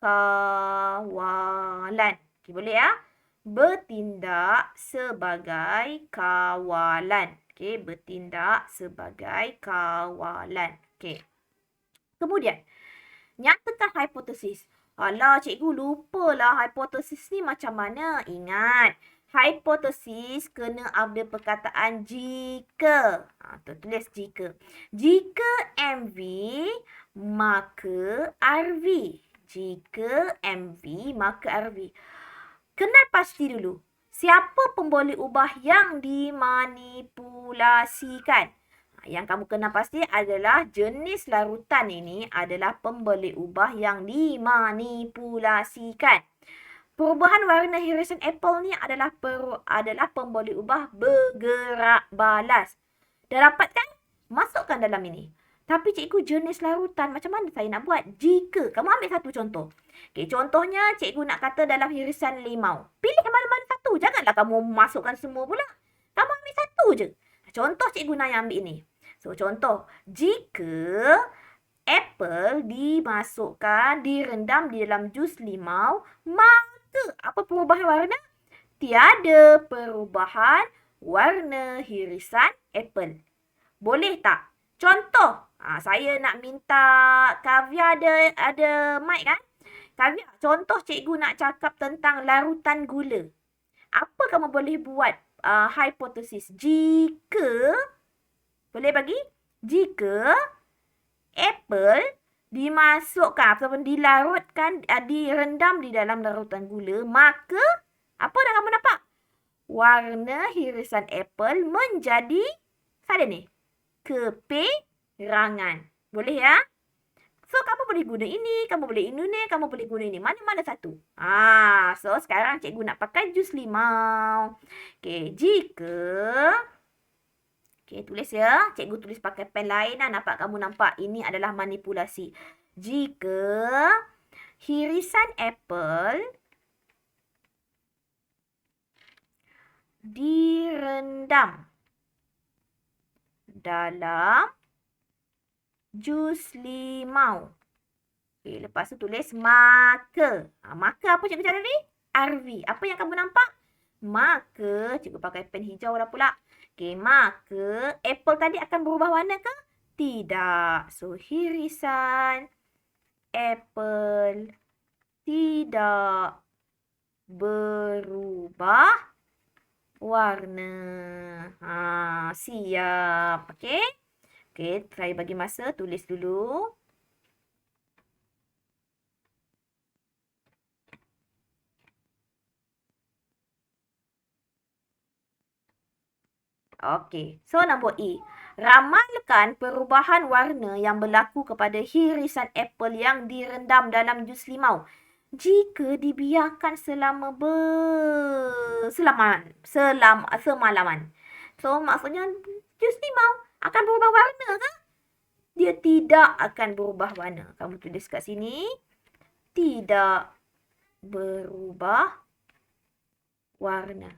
kawalan. Okay, boleh ya? Bertindak sebagai kawalan. Okay, bertindak sebagai kawalan. Okay. Kemudian, nyatakan hipotesis. Alah, cikgu lupalah hipotesis ni macam mana. Ingat, hipotesis kena ada perkataan jika. Tulis jika. Jika MV, maka RV. Jika MV, maka RV. Kenal pasti dulu. Siapa pemboleh ubah yang dimanipulasikan? Yang kamu kenal pasti adalah jenis larutan ini adalah pemboleh ubah yang dimanipulasikan. Perubahan warna hirisan apple ni adalah pemboleh ubah bergerak balas. Dah dapat kan? Masukkan dalam ini. Tapi cikgu jenis larutan macam mana saya nak buat? Jika, kamu ambil satu contoh. Okay, contohnya cikgu nak kata dalam hirisan limau. Pilih mana-mana satu. Janganlah kamu masukkan semua pula. Kamu ambil satu je. Contoh cikgu nak ambil ini. So, contoh. Jika apple dimasukkan, direndam di dalam jus limau, maka apa perubahan warna? Tiada perubahan warna hirisan apple. Boleh tak? Contoh. Saya nak minta Kavya ada mic kan? Kavya, contoh cikgu nak cakap tentang larutan gula. Apa kamu boleh buat hipotesis? Jika, boleh bagi? Jika apple dimasukkan ataupun dilarutkan, direndam di dalam larutan gula, maka apa dah kamu nampak? Warna hirisan apple menjadi sana ni. Keperangan. Boleh ya? So, kamu boleh guna ini, kamu boleh ini, kamu boleh guna ini. Mana-mana satu. So sekarang cikgu nak pakai jus limau. Okey, jika... Okey, tulis ya. Cikgu tulis pakai pen lain lah. Kamu nampak ini adalah manipulasi. Jika hirisan apple direndam dalam jus limau. Okay, lepas tu tulis maka. Maka apa cikgu cakap tadi? RV. Apa yang kamu nampak? Maka, cikgu pakai pen hijau lah pula. Okay, maka apple tadi akan berubah warna ke? Tidak. So, hirisan apple tidak berubah warna. Siap. Okay. Okay, try bagi masa. Tulis dulu. Okay. So, nombor E. Ramalkan perubahan warna yang berlaku kepada hirisan apple yang direndam dalam jus limau. jika dibiarkan semalaman. So, maksudnya jus limau akan berubah warna ke? Dia tidak akan berubah warna. Kamu tulis kat sini. Tidak berubah warna.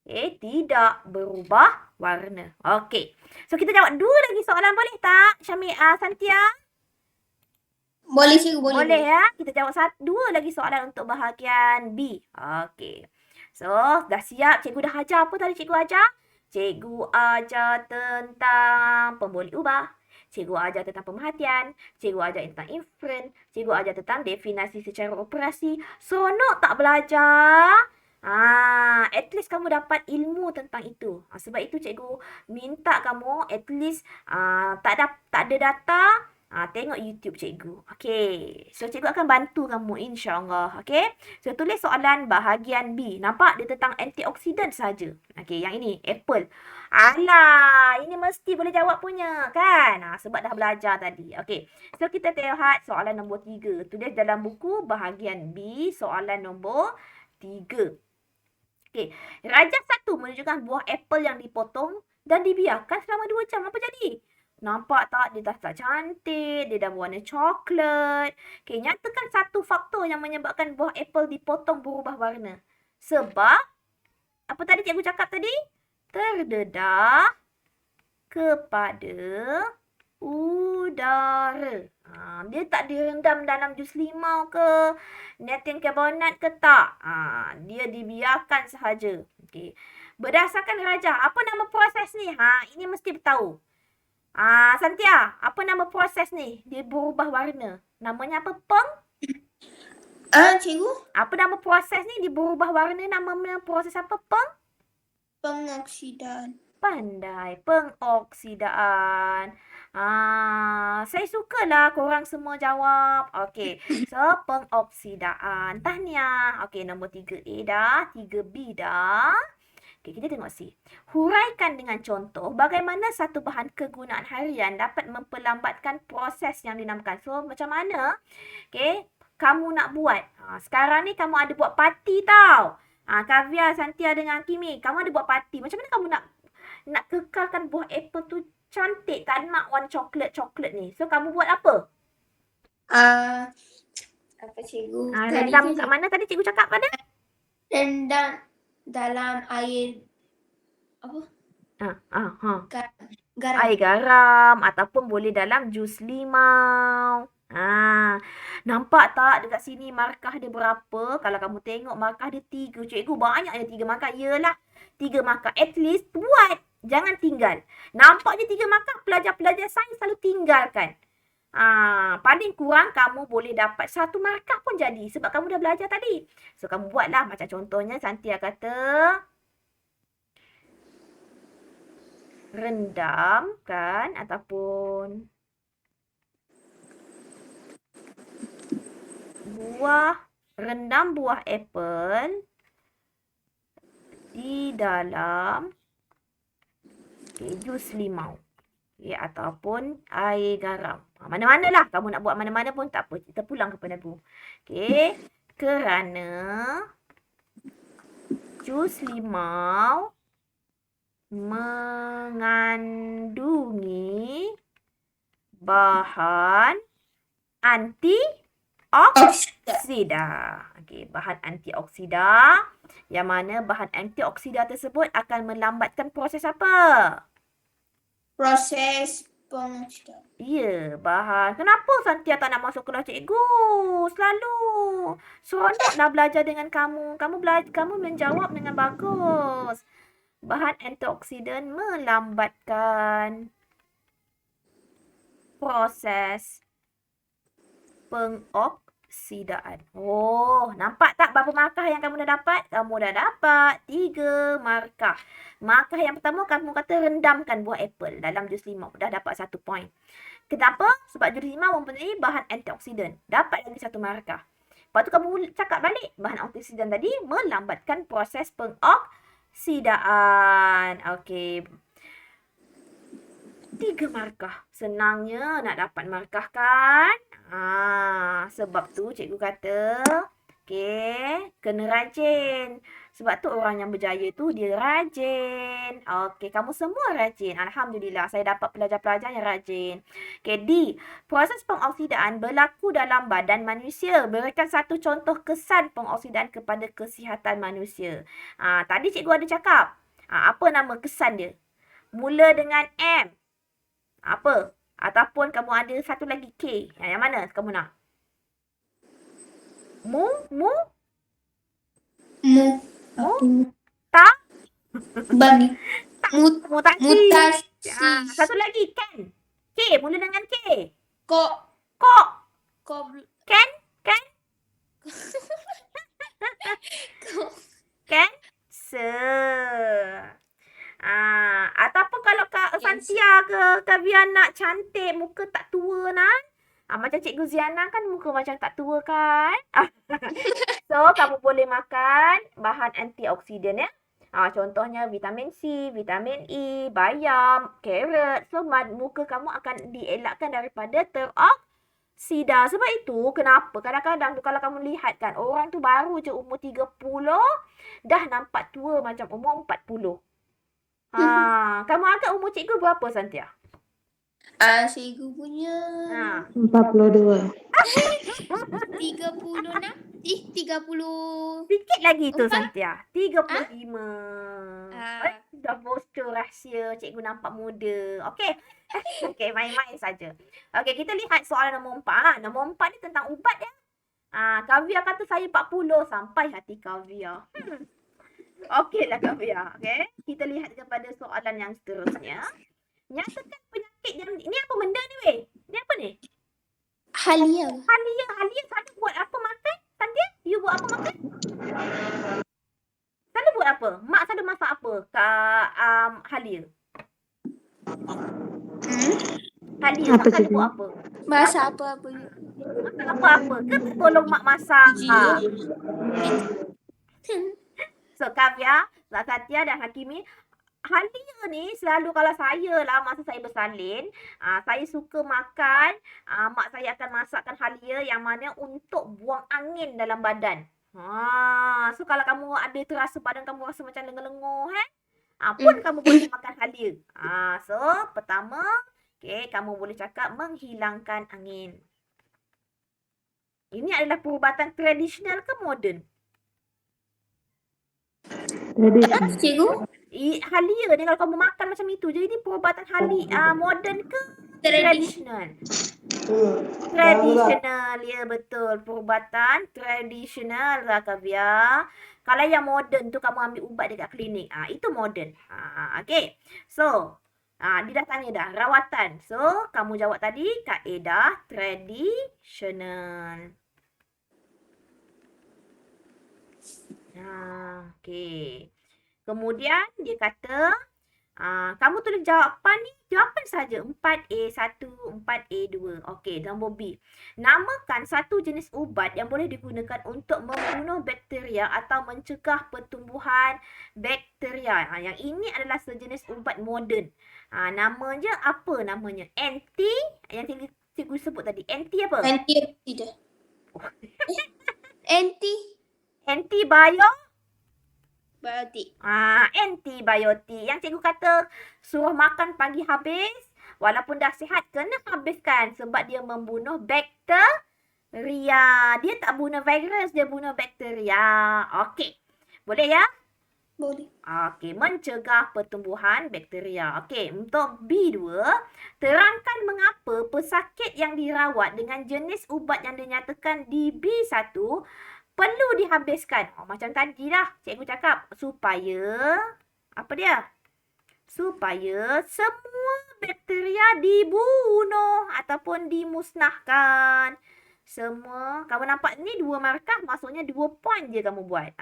Tidak berubah warna. Okey. So, kita jawab 2 lagi soalan boleh tak? Santia? Boleh cikgu, boleh. Boleh ya. Kita jawab 2 lagi soalan untuk bahagian B. Okey. So, dah siap? Cikgu dah ajar apa tadi cikgu ajar? Cikgu ajar tentang pemboleh ubah. Cikgu ajar tentang pemerhatian. Cikgu ajar tentang inferen. Cikgu ajar tentang definasi secara operasi. Seronok tak belajar? At least kamu dapat ilmu tentang itu. Sebab itu cikgu minta kamu at least tak ada data, tengok YouTube cikgu. Okey. So, cikgu akan bantu kamu insya-Allah. Okey. So, tulis soalan bahagian B. Nampak dia tentang antioksidan saja. Okey, yang ini apple. Alah, ini mesti boleh jawab punya kan? Sebab dah belajar tadi. Okey. So, kita lihat soalan nombor 3. Tulis dalam buku bahagian B soalan nombor 3. Okey. Rajah 1 menunjukkan buah apple yang dipotong dan dibiarkan selama 2 jam. Apa jadi? Nampak tak? Dia dah tak cantik. Dia dah berwarna coklat. Okey, nyatakan satu faktor yang menyebabkan buah apple dipotong berubah warna. Sebab, apa tadi cikgu cakap tadi? Terdedah kepada udara. Dia tak direndam dalam jus limau ke, natrium karbonat ke tak. Dia dibiarkan sahaja. Okey. Berdasarkan rajah, apa nama proses ni? Ini mesti tahu. Santia, apa nama proses ni? Dia berubah warna. Namanya apa? Cikgu? Apa nama proses ni? Dia berubah warna. Nama proses apa? Pengoksidaan. Pandai. Pengoksidaan. Saya sukalah korang semua jawab. Okey. So, pengoksidaan. Tahniah. Okey, nombor 3A dah. 3B dah. Okey, kita tengok C. Huraikan dengan contoh bagaimana satu bahan kegunaan harian dapat memperlambatkan proses yang dinamakan. So, macam mana? Okey, kamu nak buat. Sekarang ni kamu ada buat parti tau. Kavia, Santia dengan Kimi, kamu ada buat parti. Macam mana kamu nak kekalkan buah apple tu cantik, tak nak warna coklat ni. So, kamu buat apa? Apa cikgu? Rendam kat mana tadi cikgu cakap pada? Rendam dalam air apa? Garam. Air garam ataupun boleh dalam jus limau. Nampak tak dekat sini markah dia berapa? Kalau kamu tengok markah dia 3. Cikgu banyaknya 3 markah. Yelah, 3 markah. At least buat. Jangan tinggal. Nampaknya 3 markah pelajar-pelajar sains selalu tinggalkan. Paling kurang kamu boleh dapat 1 markah pun jadi. Sebab kamu dah belajar tadi. So, kamu buatlah. Macam contohnya Santia kata, rendam kan ataupun rendam buah apple di dalam jus limau. Ataupun air garam. Mana-mana lah. Kamu nak buat mana-mana pun tak apa. Kita pulang kepada bu. Okey. Kerana jus limau mengandungi bahan antioksida. Okey, bahan antioksida. Yang mana bahan antioksida tersebut akan melambatkan proses apa? Proses pengoksidaan. Ya, bahan. Kenapa Santia tak nak masuk kelas cikgu? Selalu. Seronoklah belajar dengan kamu. Kamu menjawab dengan bagus. Bahan antioksidan melambatkan proses pengoksidaan. Nampak tak berapa markah yang kamu dah dapat? Kamu dah dapat 3 markah. Markah yang pertama kamu kata rendamkan buah apple dalam jus limau. Dah dapat 1 point. Kenapa? Sebab jus limau mempunyai bahan antioksidan. Dapat lagi 1 markah. Lepas tu kamu cakap balik. Bahan antioksidan tadi melambatkan proses pengoksidaan. Okey. 3 markah. Senangnya nak dapat markah kan? Sebab tu cikgu kata Okey, kena rajin. Sebab tu orang yang berjaya tu dia rajin. Okey, kamu semua rajin. Alhamdulillah, saya dapat pelajar-pelajar yang rajin. Okey, D. Proses pengoksidaan berlaku dalam badan manusia. Berikan satu contoh kesan pengoksidaan kepada kesihatan manusia. Tadi cikgu ada cakap. Apa nama kesan dia? Mula dengan M. Apa? Ataupun kamu ada satu lagi K. Yang mana kamu nak? Mu? Mu. Ta? Bani. Mutasi. Mutasi. Satu lagi, Ken. K, mula dengan K. Kok. Kok. Ken. Ken? Kok. Cancer. Ataupun kalau Kak Santia ke Kavia nak cantik, muka tak tua nak. Macam Cikgu Ziana kan muka macam tak tua kan. So, kamu boleh makan bahan antioksidan ya. Contohnya vitamin C, vitamin E, bayam, carrot. So, muka kamu akan dielakkan daripada teroksida. Sebab itu, kenapa kadang-kadang tu kalau kamu lihat kan, orang tu baru je umur 30, dah nampak tua macam umur 40. Kamu agak umur cikgu berapa, Santia? Cikgu punya 42. 36. 30. Sikit lagi tu, 4. Santia. 35. Dah bocor rahsia cikgu nampak muda. Okey. Okey, main-main saja. Okey, kita lihat soalan nombor 4. Nombor 4 ni tentang ubat ya. Kavia kata saya 40. Sampai hati Kavia. Okeylah Kavia. Okey. Kita lihat kepada soalan yang seterusnya. Nyatakan penyakit yang... Ni apa benda ni weh? Ni apa ni? Halia. Halia selalu buat apa makan? Santia, you buat apa makan? Selalu buat apa? Mak selalu masak apa? Kak Halia. Halia Apa selalu cikgu? buat apa? Masak apa-apa. Masak apa-apa ke tolong mak masak? So Kavya, Satya dan Hakimi, Halia ni selalu kalau saya lah masa saya bersalin, saya suka makan, mak saya akan masakkan halia yang mana untuk buang angin dalam badan. So kalau kamu ada terasa badan kamu rasa macam lenguh-lenguh pun kamu boleh makan halia. So pertama, okay, kamu boleh cakap menghilangkan angin. Ini adalah perubatan tradisional ke moden? Tradisional. Cikgu? Halia ni kalau kamu makan macam itu je, ini perubatan moden ke tradisional? Tradisional, ya betul. Perubatan tradisional lah Kavya. Kalau yang moden tu kamu ambil ubat dekat klinik. Itu moden. Okay. So, dia dah tanya dah. Rawatan. So, kamu jawab tadi kaedah tradisional. Okay. Kemudian dia kata, kamu tulis jawapan ni, jawapan saja 4A1, 4A2. Okey, nombor B. Namakan satu jenis ubat yang boleh digunakan untuk membunuh bakteria atau mencegah pertumbuhan bakteria. Yang ini adalah sejenis ubat moden. Namanya apa namanya? Yang cikgu sebut tadi. Anti apa? Antioksida. Antibiotik. Antibiotik. Yang cikgu kata suruh makan pagi habis. Walaupun dah sihat, kena habiskan. Sebab dia membunuh bakteria. Dia tak bunuh virus, dia bunuh bakteria. Okey. Boleh ya? Boleh. Okey. Mencegah pertumbuhan bakteria. Okey. Untuk B2. Terangkan mengapa pesakit yang dirawat dengan jenis ubat yang dinyatakan di B1 perlu dihabiskan. Macam tadi lah cikgu cakap. Supaya, apa dia? Supaya semua bakteria dibunuh ataupun dimusnahkan. Semua. Kamu nampak ni 2 markah, maksudnya 2 poin je kamu buat.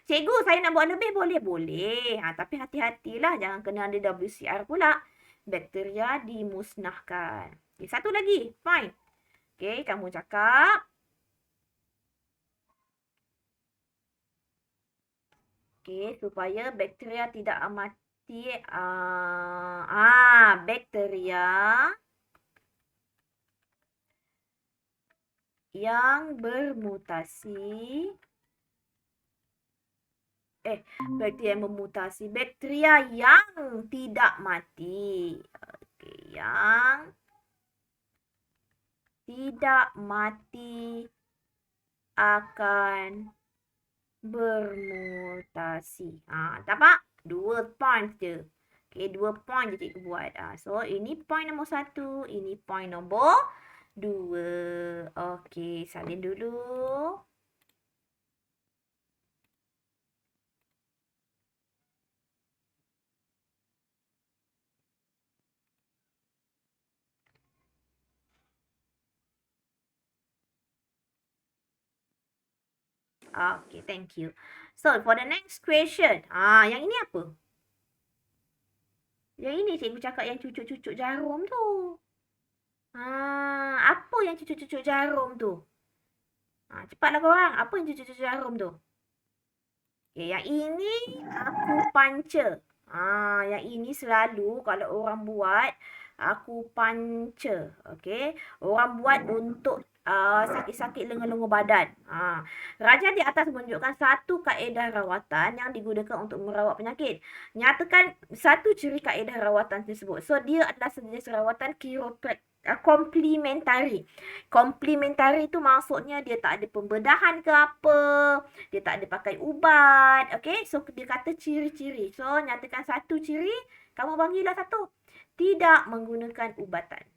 Cikgu, saya nak buat lebih boleh? Boleh. Tapi hati-hatilah, jangan kena ada WCR pula. Bakteria dimusnahkan. Okay, satu lagi. Fine. Okay, kamu cakap. Okey, supaya bakteria tidak mati. Bakteria yang bermutasi. Bakteria yang bermutasi. Bakteria yang tidak mati. Okey, yang tidak mati akan bermutasi. Nampak? 2 point je. Okey, 2 point je cikgu buat. So, ini point nombor 1. Ini point nombor 2. Okey, salin dulu. Okay, thank you. So, for the next question. Yang ini apa? Yang ini cikgu cakap yang cucuk-cucuk jarum tu. Apa yang cucuk-cucuk jarum tu? Cepatlah korang. Apa yang cucuk-cucuk jarum tu? Okay, yang ini aku panca. Yang ini selalu kalau orang buat, aku panca. Okay. Orang buat untuk sakit-sakit lengan-lengan badan. Raja di atas menunjukkan satu kaedah rawatan yang digunakan untuk merawat penyakit. Nyatakan satu ciri kaedah rawatan tersebut. So, dia adalah sejenis rawatan komplementari. Komplementari itu maksudnya dia tak ada pembedahan ke apa. Dia tak ada pakai ubat. Okay, so dia kata ciri-ciri. So, nyatakan satu ciri. Kamu banggilah satu. Tidak menggunakan ubatan.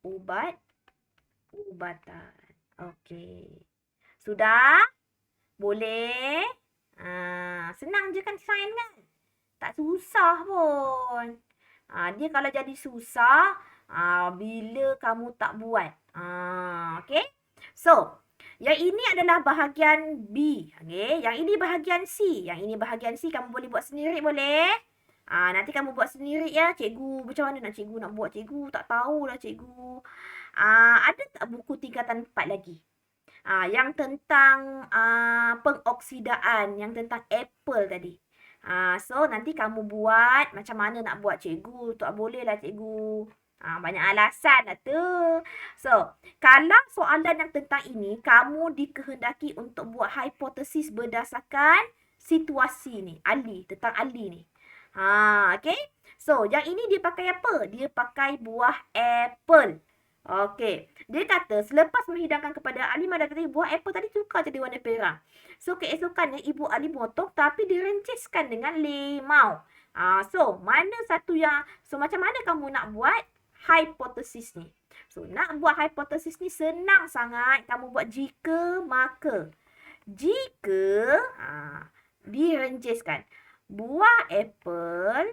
Ubatan. Okay. Sudah? Boleh? Senang je kan sign kan? Tak susah pun. Dia kalau jadi susah, bila kamu tak buat. Okay? So, yang ini adalah bahagian B. Okay? Yang ini bahagian C. Yang ini bahagian C. Kamu boleh buat sendiri, boleh? Nanti kamu buat sendiri ya. Cikgu, macam mana nak cikgu nak buat? Cikgu tak tahulah cikgu. Ada tak buku tingkatan 4 lagi? Yang tentang pengoksidaan. Yang tentang apple tadi. So, nanti kamu buat macam mana nak buat cikgu. Tak boleh lah cikgu. Banyak alasan lah tu. So, kalau soalan yang tentang ini, kamu dikehendaki untuk buat hipotesis berdasarkan situasi ni. Tentang Ali ni. Okay. So, yang ini dia pakai apa? Dia pakai buah apple. Okey. Dia kata selepas menghidangkan kepada Ali Mada tadi buah apple tadi tukar jadi warna perang. So keesokannya ibu Ali potong tapi direnciskan dengan limau. So macam mana kamu nak buat hipotesis ni? So nak buat hipotesis ni senang sangat. Kamu buat jika maka. Jika direnciskan buah apple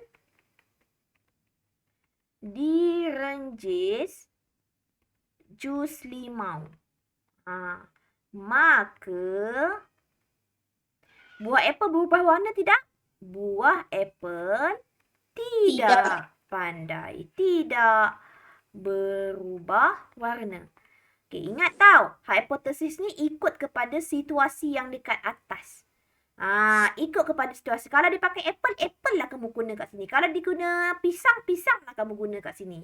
direncis jus limau. Maka buah apple berubah warna tidak? Buah apple tidak pandai. Tidak berubah warna. Okay, ingat tau. Hipotesis ni ikut kepada situasi yang dekat atas. Ikut kepada situasi. Kalau dia pakai apple, apple lah kamu guna kat sini. Kalau dia guna pisang, pisang lah kamu guna kat sini.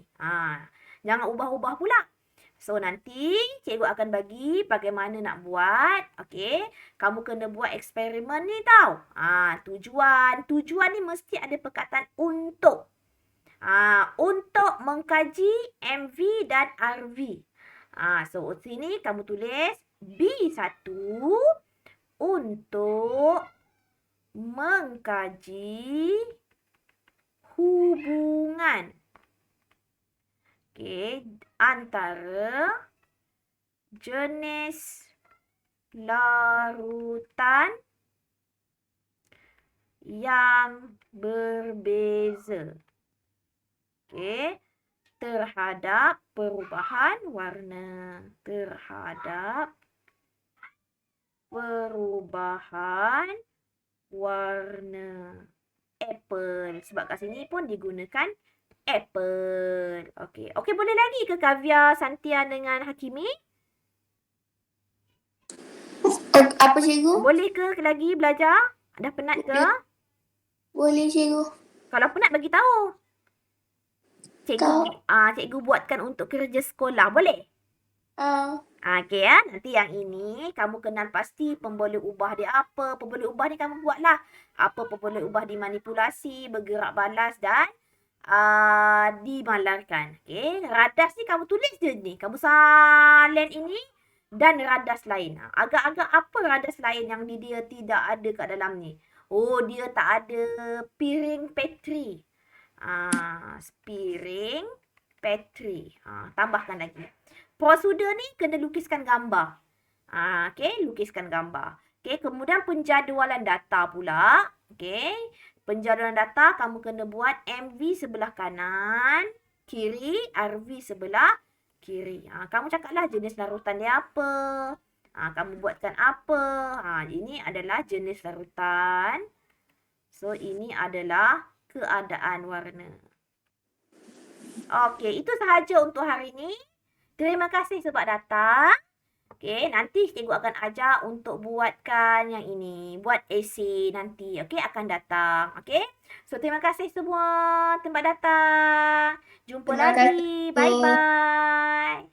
Jangan ubah-ubah pula. So, nanti cikgu akan bagi bagaimana nak buat. Okay. Kamu kena buat eksperimen ni tau. Tujuan. Tujuan ni mesti ada perkataan untuk. Untuk mengkaji MV dan RV. So, sini kamu tulis B1 untuk mengkaji hubungan. Okay, antara jenis larutan yang berbeza. Okay, terhadap perubahan warna. Terhadap perubahan warna apple. Sebab kat sini pun digunakan apple. Okey. Okey, boleh lagi ke Kavya, Santia dengan Hakimi? Apa cikgu? Boleh ke lagi belajar? Dah penat ke? Boleh cikgu. Kalau penat bagi tahu. cikgu buatkan untuk kerja sekolah. Boleh? Okey ya. Nanti yang ini kamu kenal pasti pemboleh ubah dia apa. Pemboleh ubah ni kamu buatlah. Apa pemboleh ubah dimanipulasi, bergerak balas dan dimalarkan. Okey. Radas ni kamu tulis je ni. Kamu salin ini dan radas lain. Agak-agak apa radas lain yang dia tidak ada kat dalam ni? Oh, dia tak ada piring petri. Piring petri. Tambahkan lagi. Prosedur ni kena lukiskan gambar. Okey, lukiskan gambar. Okey, kemudian penjadualan data pula. Okey, penjadualan data kamu kena buat MV sebelah kanan, kiri, RV sebelah kiri. Kamu cakaplah jenis larutan dia apa. Kamu buatkan apa. Ini adalah jenis larutan. So, ini adalah keadaan warna. Okey, itu sahaja untuk hari ini. Terima kasih sebab datang. Okey, nanti cikgu akan ajar untuk buatkan yang ini. Buat esei nanti. Okey, akan datang. Okey. So, terima kasih semua tempat datang. Jumpa Terima lagi. kasih. Bye-bye.